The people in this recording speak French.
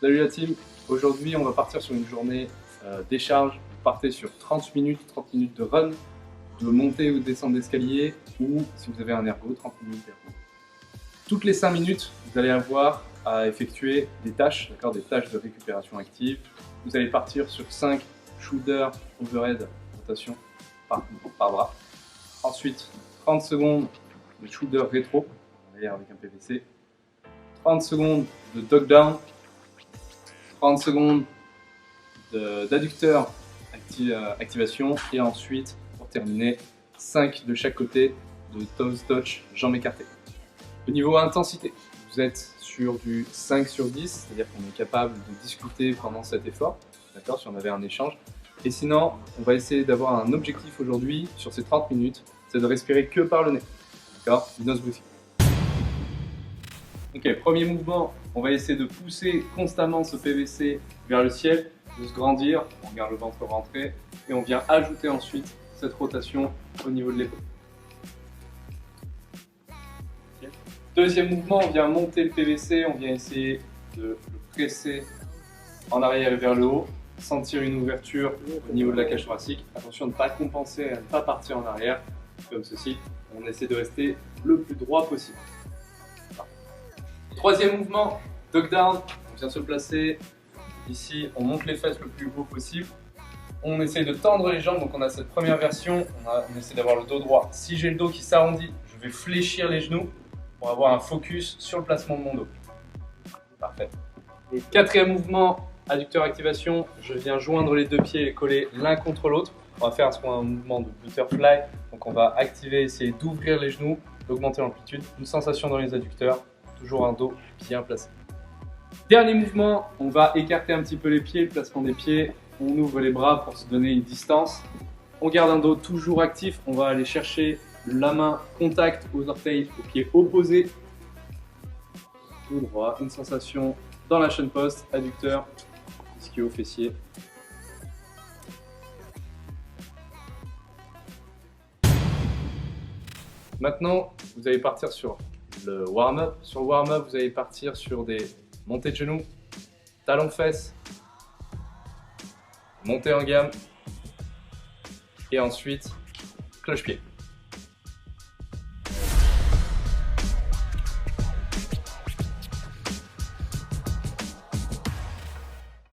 Salut la team, aujourd'hui on va partir sur une journée décharge. Vous partez sur 30 minutes de run, de montée ou de descente d'escalier, ou si vous avez un ergo, 30 minutes d'ergo. Toutes les 5 minutes, vous allez avoir à effectuer des tâches, des tâches de récupération active. Vous allez partir sur 5 shoulder overhead rotation par bras. Ensuite, 30 secondes de shoulder rétro, avec un PVC. 30 secondes de dog down. 30 secondes d'adducteur activation. Et ensuite, pour terminer, 5 de chaque côté de toes touch, jambes écartées. Au niveau intensité, vous êtes sur du 5 sur 10, c'est-à-dire qu'on est capable de discuter pendant cet effort, d'accord, si on avait un échange. Et sinon, on va essayer d'avoir un objectif aujourd'hui sur ces 30 minutes, c'est de respirer que par le nez, d'accord, du nose breathing. Ok, premier mouvement, on va essayer de pousser constamment ce PVC vers le ciel, de se grandir, on regarde le ventre rentrer, et on vient ajouter ensuite cette rotation au niveau de l'épaule. Deuxième mouvement, on vient monter le PVC, on vient essayer de le presser en arrière et vers le haut, sentir une ouverture au niveau de la cage thoracique. Attention de ne pas compenser, à ne pas partir en arrière, comme ceci. On essaie de rester le plus droit possible. Troisième mouvement, dog down, on vient se placer ici, on monte les fesses le plus haut possible. On essaie de tendre les jambes, donc on a cette première version, on essaie d'avoir le dos droit. Si j'ai le dos qui s'arrondit, je vais fléchir les genoux pour avoir un focus sur le placement de mon dos. Parfait. Et quatrième mouvement, adducteur activation, je viens joindre les deux pieds et les coller l'un contre l'autre. On va faire un mouvement de butterfly, donc on va activer, essayer d'ouvrir les genoux, d'augmenter l'amplitude, une sensation dans les adducteurs, toujours un dos bien placé. Dernier mouvement, on va écarter un petit peu les pieds, le placement des pieds, on ouvre les bras pour se donner une distance. On garde un dos toujours actif, on va aller chercher la main contact aux orteils, aux pieds opposés. Tout droit, une sensation dans la chaîne post, adducteur, ischio, fessier. Maintenant, vous allez partir sur le warm-up. Sur le warm-up, vous allez partir sur des montées de genoux, talons fesses, montée en gamme et ensuite cloche-pied.